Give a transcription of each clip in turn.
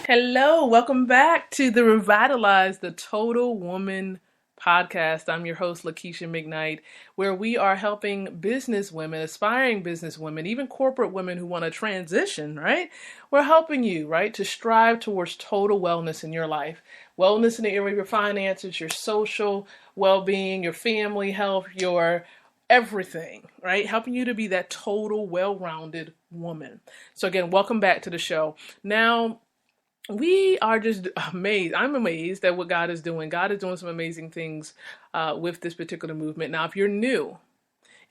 Hello, welcome back to the Revitalize the Total Woman podcast. I'm your host, Lakeisha McKnight, where we are helping business women, aspiring business women, even corporate women who want to transition, right? We're helping you, right, to strive towards total wellness in your life. Wellness in the area of your finances, your social well-being, your family health, your everything, right? Helping you to be that total, well-rounded woman. So again, welcome back to the show. Now, we are just amazed. I'm amazed at what God is doing. God is doing some amazing things with this particular movement. Now, if you're new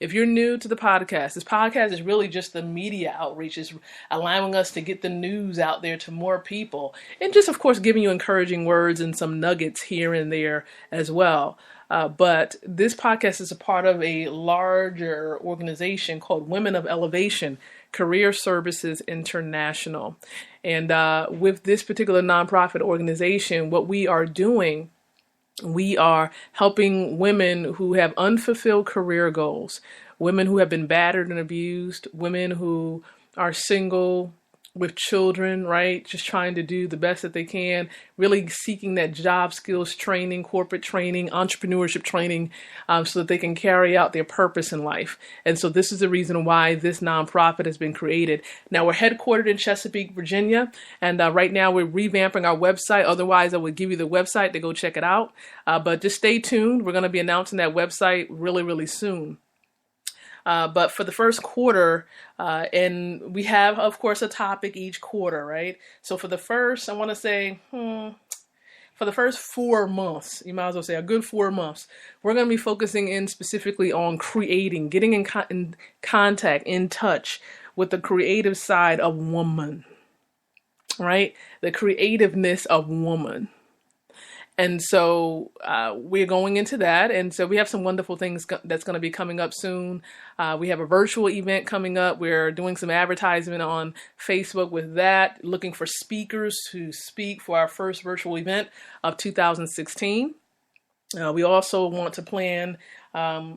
to the podcast, this podcast is really just the media outreach. It's allowing us to get the news out there to more people. And just, of course, giving you encouraging words and some nuggets here and there as well. But this podcast is a part of a larger organization called Women of Elevation Career Services International. And with this particular nonprofit organization, what we are doing, we are helping women who have unfulfilled career goals, women who have been battered and abused, women who are single with children, right? Just trying to do the best that they can, really seeking that job skills training, corporate training, entrepreneurship training, so that they can carry out their purpose in life. And so this is the reason why this nonprofit has been created. Now we're headquartered in Chesapeake, Virginia, and right now we're revamping our website. Otherwise, I would give you the website to go check it out. But just stay tuned. We're going to be announcing that website really, really soon. But for the first quarter, and we have, of course, a topic each quarter, right? So for the first, I want to say, for the first 4 months, you might as well say a good 4 months, we're going to be focusing in specifically on creating, getting in contact, in touch with the creative side of woman, right? The creativeness of woman. And so we're going into that. And so we have some wonderful things that's going to be coming up soon. We have a virtual event coming up. We're doing some advertisement on Facebook with that, looking for speakers to speak for our first virtual event of 2016. We also want to plan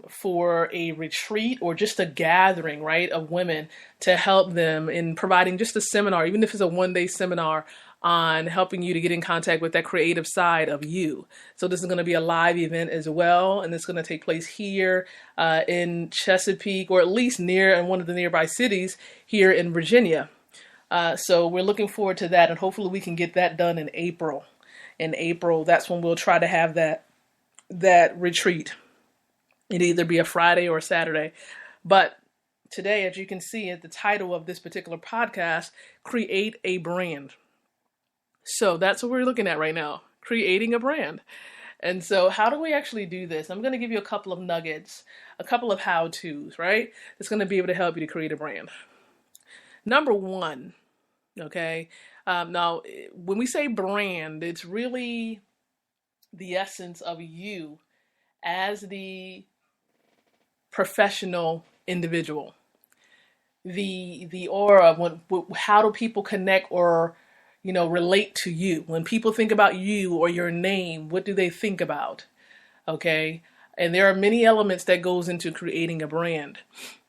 for a retreat or just a gathering, right, of women to help them in providing just a seminar, even if it's a one-day seminar on helping you to get in contact with that creative side of you. So this is going to be a live event as well, and it's going to take place here in Chesapeake, or at least near in one of the nearby cities here in Virginia. So we're looking forward to that, and hopefully we can get that done in April. In April, that's when we'll try to have that retreat. It'd either be a Friday or a Saturday. But today, as you can see at the title of this particular podcast, Create a Brand. So that's what we're looking at right now, creating a brand. And so how do we actually do this? I'm going to give you a couple of nuggets, a couple of how-tos, right? That's going to be able to help you to create a brand. Number one, okay? Now, when we say brand, it's really the essence of you as the professional individual. The aura, how do people connect or relate to you? When people think about you or your name, what do they think about? Okay. And there are many elements that goes into creating a brand.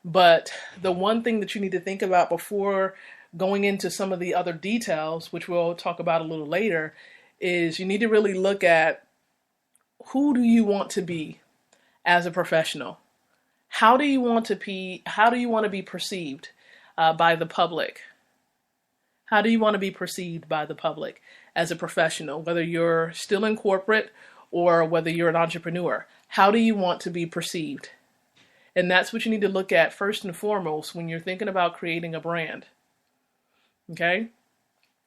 But the one thing that you need to think about before going into some of the other details, which we'll talk about a little later, is you need to really look at who do you want to be as a professional? How do you want to be perceived by the public? How do you want to be perceived by the public as a professional, whether you're still in corporate or whether you're an entrepreneur? How do you want to be perceived? And that's what you need to look at first and foremost when you're thinking about creating a brand. Okay?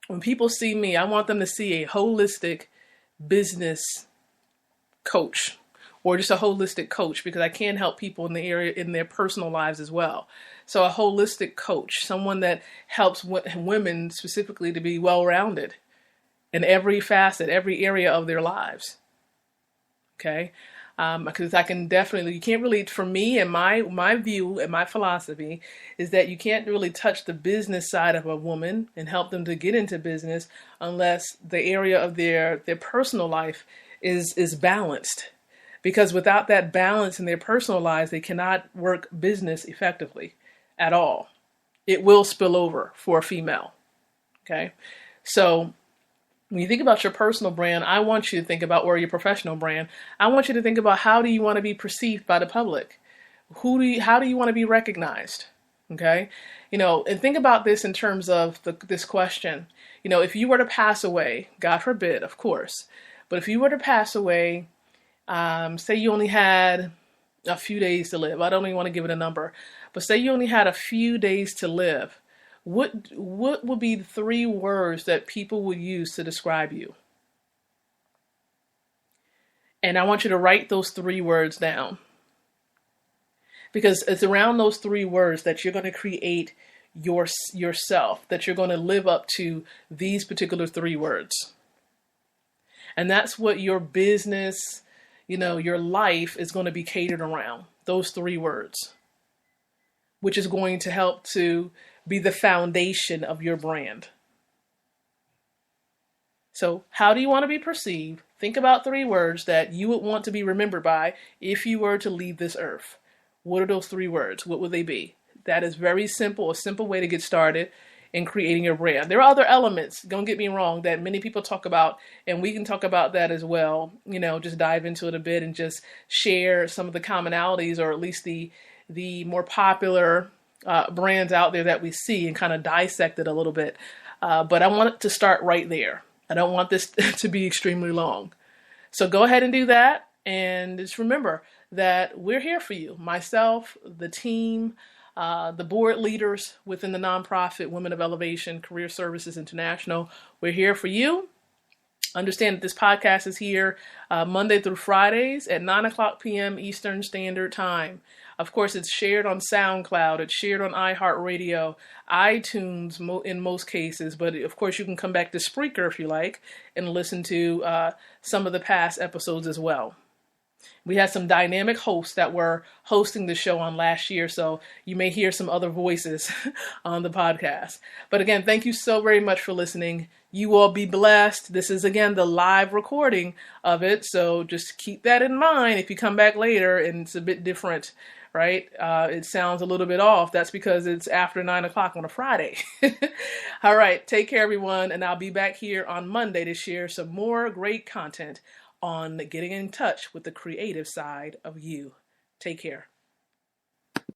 When people see me, I want them to see a holistic business coach, or just a holistic coach, because I can help people in the area in their personal lives as well. So a holistic coach, someone that helps women specifically to be well-rounded in every facet, every area of their lives. Okay? Because I can definitely, you can't really, for me and my view and my philosophy is that you can't really touch the business side of a woman and help them to get into business unless the area of their personal life is balanced. Because without that balance in their personal lives, they cannot work business effectively at all. It will spill over for a female. Okay? So When you think about your personal brand, I want you to think about, or your professional brand, I want you to think about, how do you want to be perceived by the public? How do you want to be recognized? Okay. And think about this in terms of this question. If you were to pass away, God forbid, of course, but if you were to pass away, say you only had a few days to live. I don't even want to give it a number, but say you only had a few days to live. What would be the 3 words that people would use to describe you? And I want you to write those 3 words down, because it's around those 3 words that you're going to create yourself, that you're going to live up to these particular 3 words. And that's what your business, your life is going to be catered around, those 3 words, which is going to help to be the foundation of your brand. So how do you want to be perceived? Think about 3 words that you would want to be remembered by if you were to leave this earth. What are those 3 words? What would they be? That is very simple, a simple way to get started in creating your brand. There are other elements, don't get me wrong, that many people talk about, and we can talk about that as well. Just dive into it a bit and just share some of the commonalities, or at least the more popular brands out there that we see, and kind of dissect it a little bit. But I want it to start right there. I don't want this to be extremely long. So go ahead and do that. And just remember that we're here for you. Myself, the team, the board leaders within the nonprofit Women of Elevation Career Services International. We're here for you. Understand that this podcast is here Monday through Fridays at 9:00 p.m. Eastern Standard Time. Of course, it's shared on SoundCloud. It's shared on iHeartRadio, iTunes in most cases. But of course, you can come back to Spreaker if you like and listen to some of the past episodes as well. We had some dynamic hosts that were hosting the show on last year, so you may hear some other voices on the podcast. But again, thank you so very much for listening. You all be blessed. This is, again, the live recording of it, so just keep that in mind if you come back later and it's a bit different, right? It sounds a little bit off. That's because it's after 9 o'clock on a Friday. All right, take care, everyone, and I'll be back here on Monday to share some more great content on getting in touch with the creative side of you. Take care.